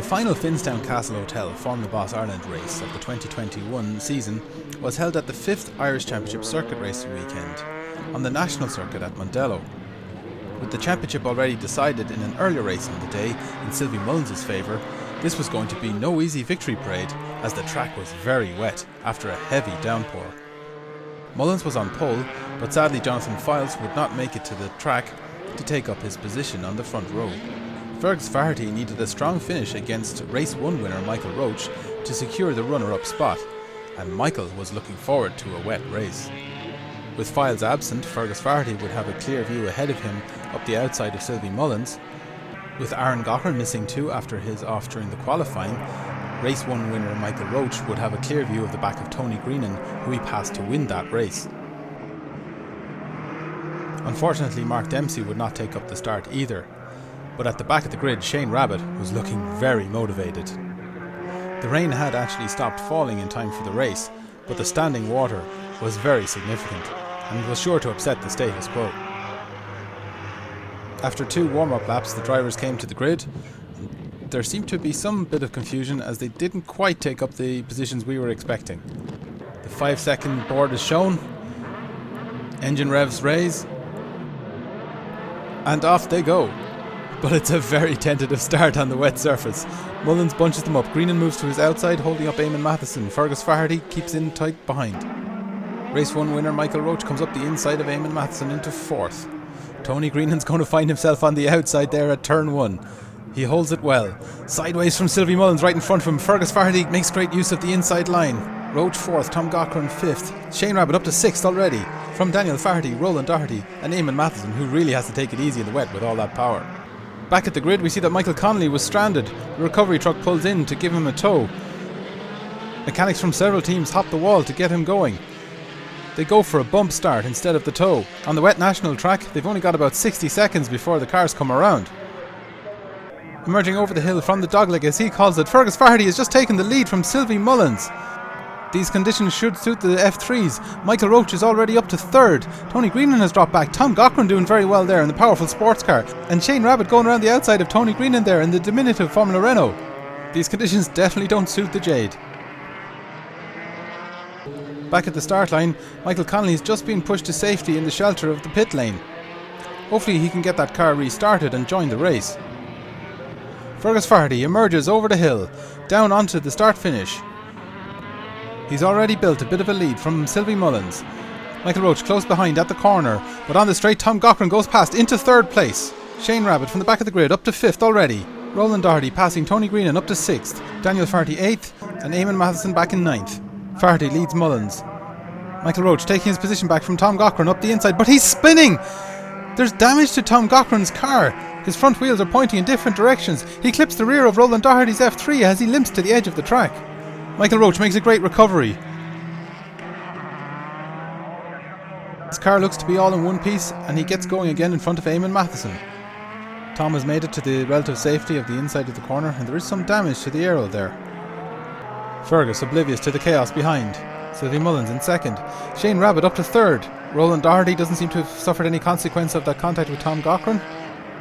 final Finstown Castle Hotel Formula Boss Ireland race of the 2021 season was held at the 5th Irish Championship Circuit Racing Weekend on the National Circuit at Mondello. With the championship already decided in an earlier race on the day in Sylvie Mullins' favour, this was going to be no easy victory parade as the track was very wet after a heavy downpour. Mullins was on pole, but sadly Johnathan Fildes would not make it to the track to take up his position on the front row. Fergus Faherty needed a strong finish against Race 1 winner Michael Roche to secure the runner-up spot, and Michael was looking forward to a wet race. With Fildes absent, Fergus Faherty would have a clear view ahead of him up the outside of Sylvie Mullins. With Gaughran missing too after his off during the qualifying, Race 1 winner Michael Roche would have a clear view of the back of Tony Greenan, who he passed to win that race. Unfortunately, Mark Dempsey would not take up the start either, but at the back of the grid Shane Rabbit was looking very motivated. The rain had actually stopped falling in time for the race, but the standing water was very significant and was sure to upset the status quo. After 2 warm-up laps, the drivers came to the grid. There seemed to be some bit of confusion as they didn't quite take up the positions we were expecting. The 5-second board is shown, engine revs raise, and off they go. But it's a very tentative start on the wet surface. Mullins bunches them up, Greenan moves to his outside holding up Eamon Matheson, Fergus Faherty keeps in tight behind. Race 1 winner Michael Roche comes up the inside of Eamon Matheson into 4th. Tony Greenan's going to find himself on the outside there at turn 1. He holds it well. Sideways from Sylvie Mullins right in front of him. Fergus Faherty makes great use of the inside line. Roche 4th, Tom Gaughran 5th. Shane Rabbit up to 6th already. From Daniel Faherty, Roland, Doherty and Eamon Matheson, who really has to take it easy in the wet with all that power. Back at the grid we see that Michael Connolly was stranded. The recovery truck pulls in to give him a tow. Mechanics from several teams hop the wall to get him going. They go for a bump start instead of the tow. On the wet national track they've only got about 60 seconds before the cars come around. Emerging over the hill from the dogleg as he calls it, Fergus Faherty has just taken the lead from Sylvie Mullins. These conditions should suit the F3s. Michael Roche is already up to 3rd. Tony Greenan has dropped back. Tom Gaughran doing very well there in the powerful sports car. And Shane Rabbit going around the outside of Tony Greenan there in the diminutive Formula Renault. These conditions definitely don't suit the Jade. Back at the start line, Michael Connolly has just been pushed to safety in the shelter of the pit lane. Hopefully he can get that car restarted and join the race. Fergus Faherty emerges over the hill, down onto the start finish. He's already built a bit of a lead from Sylvie Mullins. Michael Roche close behind at the corner, but on the straight Tom Gaughran goes past into 3rd place. Shane Rabbit from the back of the grid up to 5th already. Roland Doherty passing Tony Greenan up to 6th. Daniel Faherty 8th and Eamon Matheson back in 9th. Faherty leads Mullins. Michael Roche taking his position back from Tom Gaughran up the inside, but he's spinning! There's damage to Tom Gaughran's car. His front wheels are pointing in different directions. He clips the rear of Roland Doherty's F3 as he limps to the edge of the track. Michael Roche makes a great recovery. His car looks to be all in one piece and he gets going again in front of Eamon Matheson. Tom has made it to the relative safety of the inside of the corner and there is some damage to the aero there. Fergus oblivious to the chaos behind. Sylvie Mullins in 2nd. Shane Rabbit up to 3rd. Roland Doherty doesn't seem to have suffered any consequence of that contact with Tom Gaughran.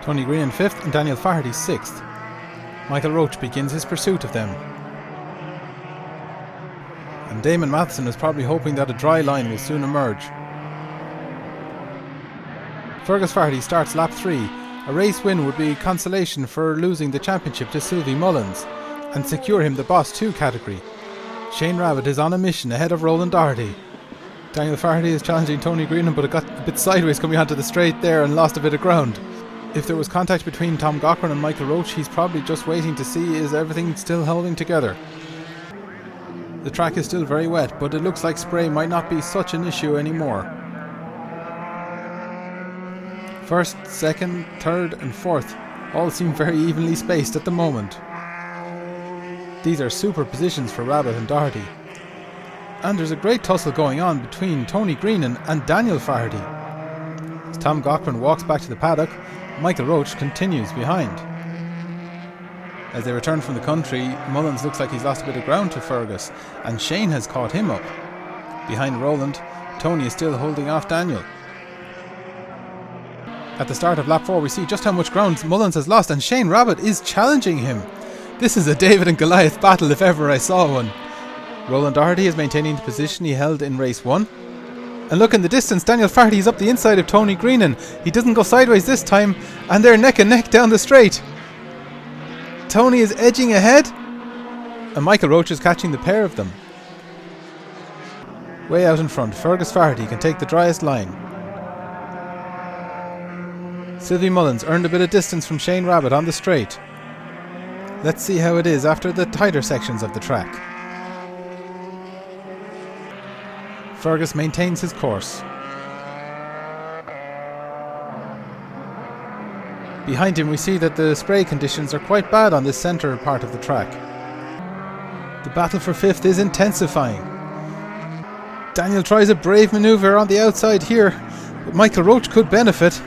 Tony Greenan 5th and Daniel Faherty 6th. Michael Roche begins his pursuit of them. And Eamon Matheson is probably hoping that a dry line will soon emerge. Fergus Faherty starts lap 3. A race win would be consolation for losing the championship to Sylvie Mullins and secure him the Boss 2 category. Shane Rabbit is on a mission ahead of Roland Doherty. Daniel Faherty is challenging Tony Greenan, but it got a bit sideways coming onto the straight there and lost a bit of ground. If there was contact between Tom Gaughran and Michael Roche, he's probably just waiting to see is everything still holding together. The track is still very wet, but it looks like spray might not be such an issue anymore. 1st, 2nd, 3rd and 4th all seem very evenly spaced at the moment. These are super positions for Rabbit and Doherty. And there's a great tussle going on between Tony Greenan and Daniel Faherty. As Tom Gaughran walks back to the paddock, Michael Roche continues behind. As they return from the country, Mullins looks like he's lost a bit of ground to Fergus, and Shane has caught him up. Behind Roland, Tony is still holding off Daniel. At the start of lap 4 we see just how much ground Mullins has lost, and Shane Rabbit is challenging him. This is a David and Goliath battle if ever I saw one. Roland Doherty is maintaining the position he held in race 1. And look in the distance, Daniel Faherty is up the inside of Tony Greenan. He doesn't go sideways this time, and they're neck and neck down the straight. Tony is edging ahead, and Michael Roche is catching the pair of them. Way out in front, Fergus Faherty can take the driest line. Sylvie Mullins earned a bit of distance from Shane Rabbit on the straight. Let's see how it is after the tighter sections of the track. Fergus maintains his course. Behind him we see that the spray conditions are quite bad on this centre part of the track. The battle for 5th is intensifying. Daniel tries a brave manoeuvre on the outside here, but Michael Roche could benefit.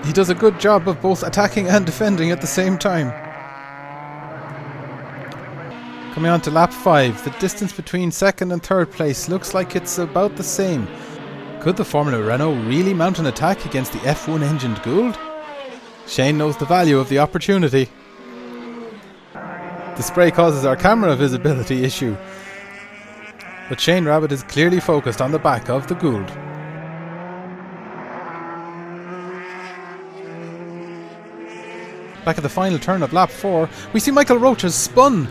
He does a good job of both attacking and defending at the same time. Coming on to lap 5, the distance between 2nd and 3rd place looks like it's about the same. Could the Formula Renault really mount an attack against the F1 engined Gould? Shane knows the value of the opportunity. The spray causes our camera visibility issue, but Shane Rabbit is clearly focused on the back of the Gould. Back at the final turn of lap 4, we see Michael Roche has spun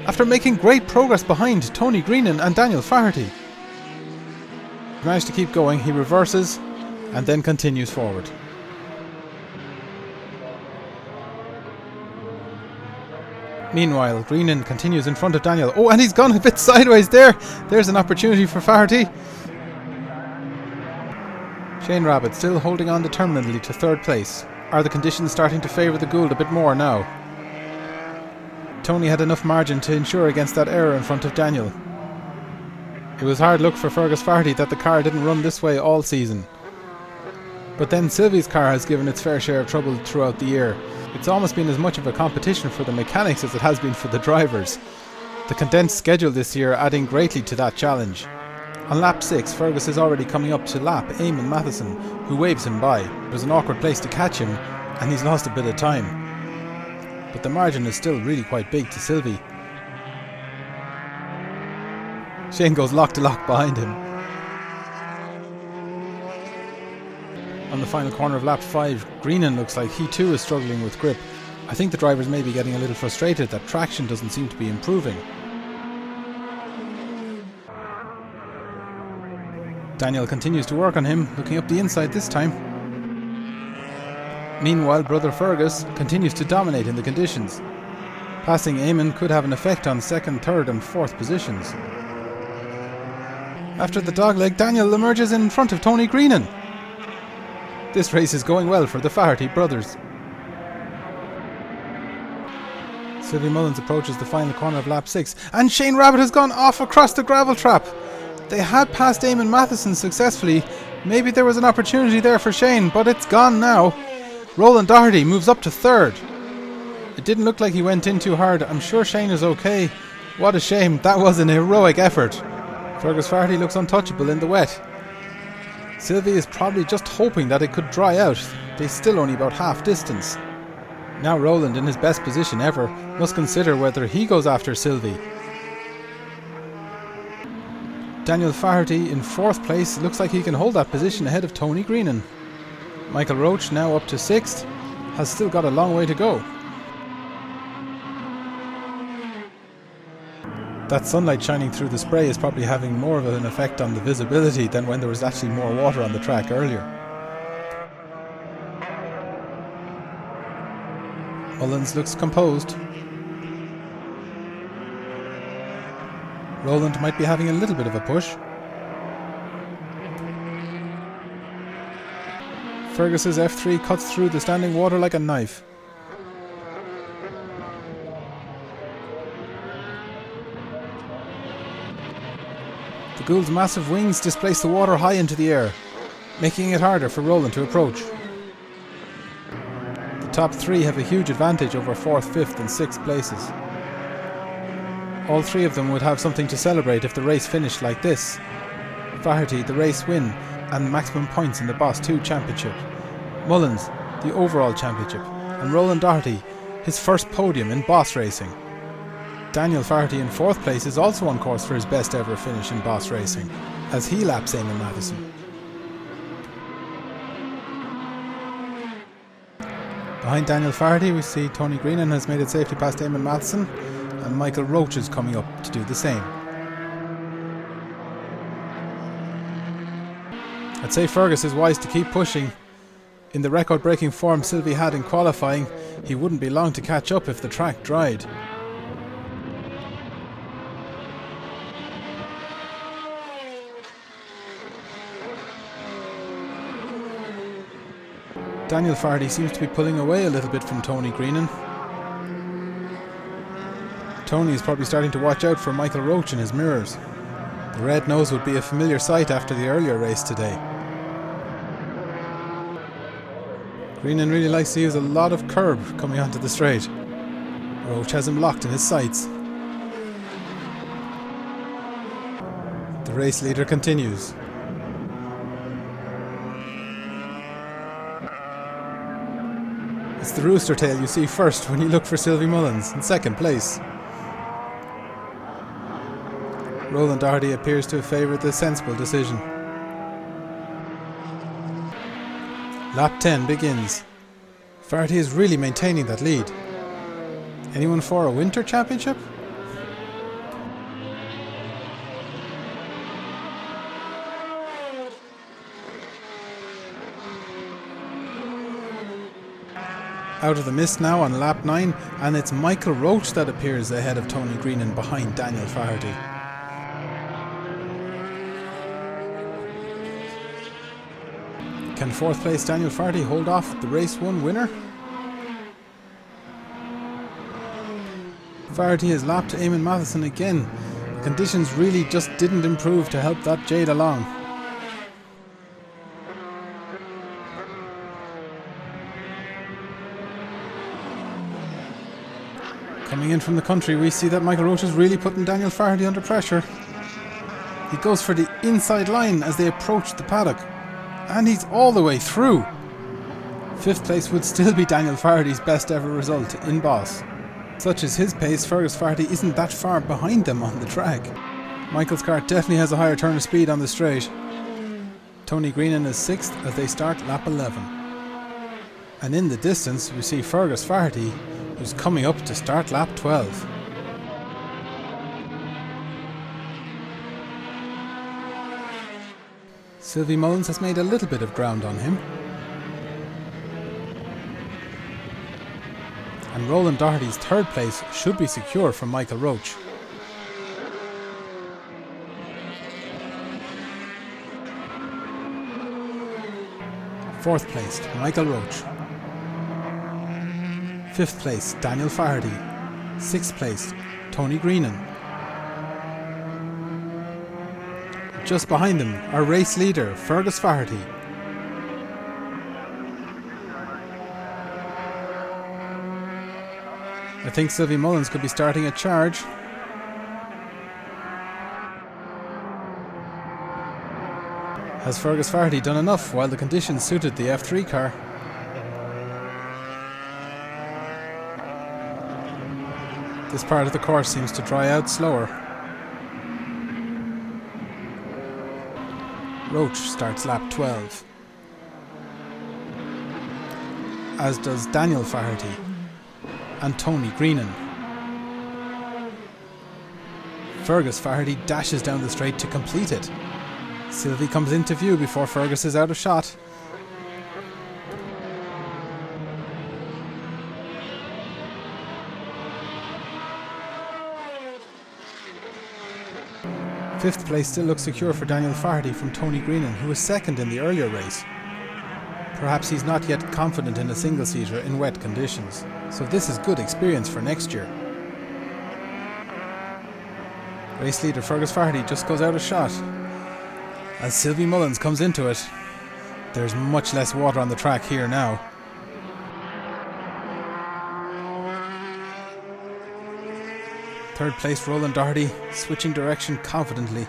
after making great progress behind Tony Greenan and Daniel Faherty. He managed to keep going, he reverses and then continues forward. Meanwhile, Greenan continues in front of Daniel. Oh, and he's gone a bit sideways there. There's an opportunity for Faherty. Shane Rabbit still holding on determinedly to 3rd place. Are the conditions starting to favour the Gould a bit more now? Tony had enough margin to ensure against that error in front of Daniel. It was hard luck for Fergus Faherty that the car didn't run this way all season. But then Sylvie's car has given its fair share of trouble throughout the year. It's almost been as much of a competition for the mechanics as it has been for the drivers. The condensed schedule this year adding greatly to that challenge. On lap 6, Fergus is already coming up to lap Eamon Matheson, who waves him by. It was an awkward place to catch him, and he's lost a bit of time. But the margin is still really quite big to Sylvie. Shane goes lock to lock behind him. On the final corner of lap 5, Greenan looks like he too is struggling with grip. I think the drivers may be getting a little frustrated that traction doesn't seem to be improving. Daniel continues to work on him, looking up the inside this time. Meanwhile, brother Fergus continues to dominate in the conditions. Passing Eamon could have an effect on 2nd, 3rd and 4th positions. After the dogleg, Daniel emerges in front of Tony Greenan. This race is going well for the Faherty brothers. Sylvie Mullins approaches the final corner of lap 6, and Shane Rabbit has gone off across the gravel trap. They had passed Eamon Matheson successfully. Maybe there was an opportunity there for Shane, but it's gone now. Roland Doherty moves up to 3rd. It didn't look like he went in too hard. I'm sure Shane is okay. What a shame. That was an heroic effort. Fergus Faherty looks untouchable in the wet. Sylvie is probably just hoping that it could dry out. They're still only about half distance. Now Roland, in his best position ever, must consider whether he goes after Sylvie. Daniel Faherty in 4th place looks like he can hold that position ahead of Tony Greenan. Michael Roche, now up to 6th, has still got a long way to go. That sunlight shining through the spray is probably having more of an effect on the visibility than when there was actually more water on the track earlier. Mullins looks composed. Roland might be having a little bit of a push. Fergus's F3 cuts through the standing water like a knife. The Gould's massive wings displace the water high into the air, making it harder for Roland to approach. The top 3 have a huge advantage over 4th, 5th and 6th places. All 3 of them would have something to celebrate if the race finished like this. Faherty, the race win and maximum points in the Boss 2 Championship. Mullins, the overall championship. And Roland Doherty, his first podium in Boss racing. Daniel Faherty in 4th place is also on course for his best ever finish in Boss racing, as he laps Eamon Matheson. Behind Daniel Faherty we see Tony Greenan has made it safely past Eamon Matheson, and Michael Roche is coming up to do the same. I'd say Fergus is wise to keep pushing. In the record-breaking form Sylvie had in qualifying, he wouldn't be long to catch up if the track dried. Daniel Faherty seems to be pulling away a little bit from Tony Greenan. Tony is probably starting to watch out for Michael Roche in his mirrors. The red nose would be a familiar sight after the earlier race today. Greenan really likes to use a lot of curb coming onto the straight. Roche has him locked in his sights. The race leader continues. It's the rooster tail you see first when you look for Sylvie Mullins in 2nd place. Roland Doherty appears to have favoured the sensible decision. Lap 10 begins. Faherty is really maintaining that lead. Anyone for a winter championship? Out of the mist now on lap 9, and it's Michael Roche that appears ahead of Tony Greenan behind Daniel Faherty. Can 4th place Daniel Faherty hold off the race 1 winner? Faherty has lapped Eamon Matheson again. The conditions really just didn't improve to help that jade along. Coming in from the country, we see that Michael Roche is really putting Daniel Faherty under pressure. He goes for the inside line as they approach the paddock, and he's all the way through. 5th place would still be Daniel Faherty's best ever result in Boss. Such is his pace, Fergus Faherty isn't that far behind them on the track. Michael's car definitely has a higher turn of speed on the straight. Tony Greenan is 6th as they start lap 11. And in the distance we see Fergus Faherty, who's coming up to start lap 12. Sylvie Mullins has made a little bit of ground on him. And Roland Doherty's 3rd place should be secure from Michael Roche. Fourth place, Michael Roche. 5th place, Daniel Faherty. 6th place, Tony Greenan. Just behind them, our race leader, Fergus Faherty. I think Sylvie Mullins could be starting a charge. Has Fergus Faherty done enough while the conditions suited the F3 car? This part of the course seems to dry out slower. Roche starts lap 12. As does Daniel Faherty and Tony Greenan. Fergus Faherty dashes down the straight to complete it. Sylvie comes into view before Fergus is out of shot. Fifth place still looks secure for Daniel Faherty from Tony Greenan, who was 2nd in the earlier race. Perhaps he's not yet confident in a single-seater in wet conditions, so this is good experience for next year. Race leader Fergus Faherty just goes out of shot. As Sylvie Mullins comes into it, there's much less water on the track here now. Third place Roland Doherty, switching direction confidently.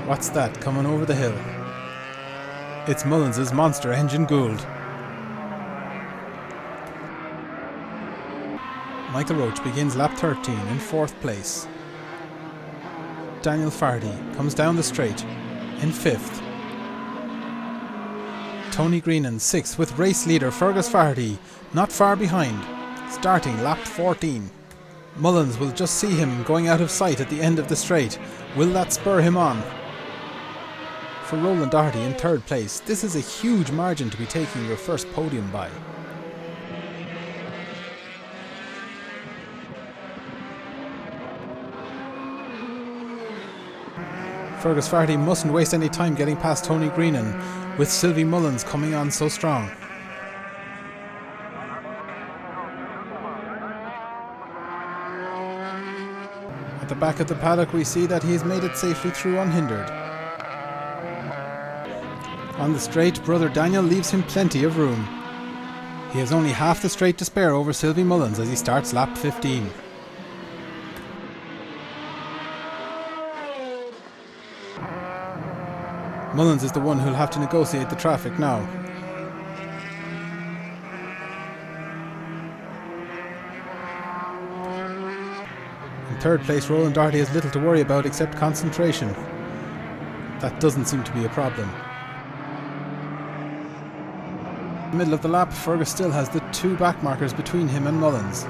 What's that coming over the hill? It's Mullins' monster engine Gould. Michael Roche begins lap 13 in 4th place. Daniel Faherty comes down the straight in 5th. Tony Greenan 6th with race leader Fergus Faherty not far behind, starting lap 14. Mullins will just see him going out of sight at the end of the straight. Will that spur him on? For Roland Doherty in 3rd place, this is a huge margin to be taking your first podium by. Fergus Faherty mustn't waste any time getting past Tony Greenan, with Sylvie Mullins coming on so strong. At the back of the paddock we see that he has made it safely through unhindered. On the straight, brother Daniel leaves him plenty of room. He has only half the straight to spare over Sylvie Mullins as he starts lap 15. Mullins is the one who'll have to negotiate the traffic now. In 3rd place, Roland Doherty has little to worry about except concentration. That doesn't seem to be a problem. In the middle of the lap, Fergus still has the 2 back markers between him and Mullins.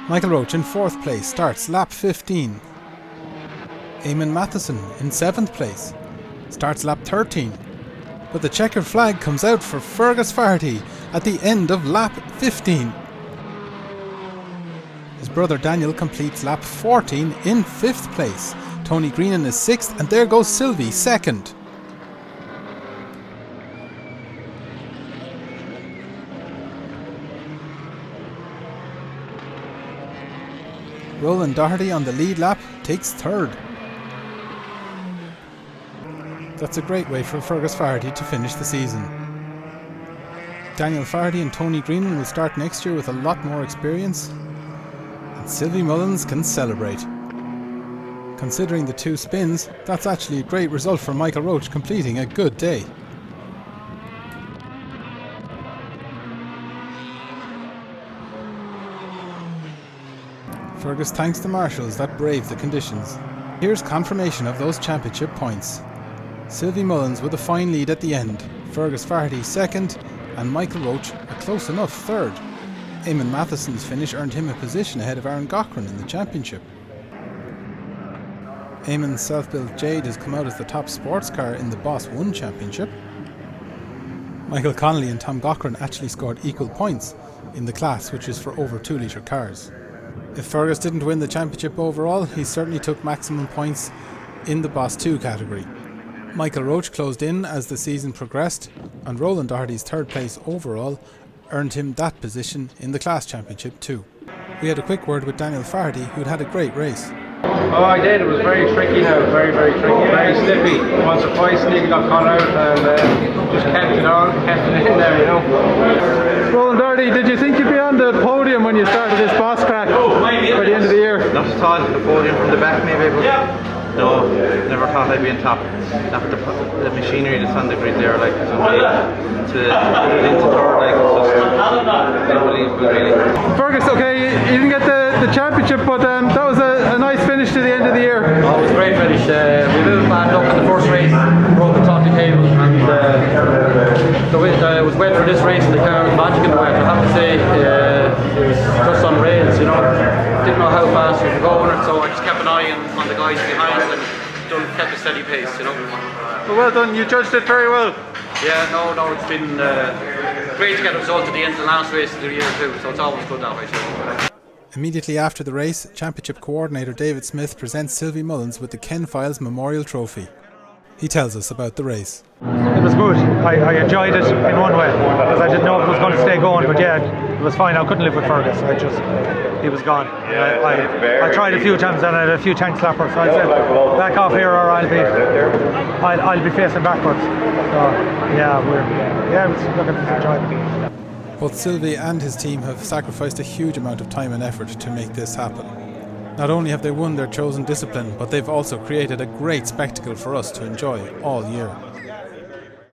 Michael Roche in 4th place starts lap 15. Eamon Matheson in 7th place starts lap 13. But the checkered flag comes out for Fergus Faherty at the end of lap 15. His brother Daniel completes lap 14 in 5th place. Tony Greenan is 6th, and there goes Sylvie 2nd. Roland Doherty on the lead lap takes 3rd. That's a great way for Fergus Faherty to finish the season. Daniel Faherty and Tony Greenan will start next year with a lot more experience, and Sylvie Mullins can celebrate. Considering the 2 spins, that's actually a great result for Michael Roche, completing a good day. Fergus thanks the marshals that braved the conditions. Here's confirmation of those championship points. Sylvie Mullins with a fine lead at the end, Fergus Faherty 2nd, and Michael Roche a close enough 3rd. Eamon Matheson's finish earned him a position ahead of Gaughran in the championship. Eamon's self-built Jade has come out as the top sports car in the Boss 1 championship. Michael Connolly and Tom Gaughran actually scored equal points in the class, which is for over 2 litre cars. If Fergus didn't win the championship overall, he certainly took maximum points in the Boss 2 category. Michael Roche closed in as the season progressed, and Roland Doherty's 3rd place overall earned him that position in the class championship too. We had a quick word with Daniel Faherty, who'd had a great race. Oh, I did. It was very tricky now. Very tricky. Very slippy. Once or twice, nearly got caught out and just kept it on, kept it in there, you know. Roland Doherty, did you think you'd be on the podium when you started this boss crack by the end of the year? Not at all. The podium from the back, maybe. But no, never thought I'd be on top. After the machinery that's on the grid there, like, it's unbelievable. To put it into 3rd, like, it's just unbelievable, really. Fergus, okay, you didn't get the championship, but that was a nice finish to the end of the year. Oh, it was a great finish. We were a little bad luck in the first race, broke the top cable, and it was wet for this race, and the car was magic in the wet. I have to say, it was just on rails, you know. Didn't know how fast we were going, so I just kept an eye on the guys behind and kept a steady pace, you know. Well done, you judged it very well. Yeah, no, it's been great to get a result at the end of the last race of the year too, so it's always good that way too. Immediately after the race, Championship Coordinator David Smith presents Sylvie Mullins with the Ken Files Memorial Trophy. He tells us about the race. It was good. I enjoyed it in one way, because I didn't know if it was going to stay going, but yeah, it was fine. I couldn't live with Fergus. He was gone. I tried a few times and I had a few tank slappers, so I said, back off here or I'll be facing backwards. So it was enjoyable. Both Sylvie and his team have sacrificed a huge amount of time and effort to make this happen. Not only have they won their chosen discipline, but they've also created a great spectacle for us to enjoy all year.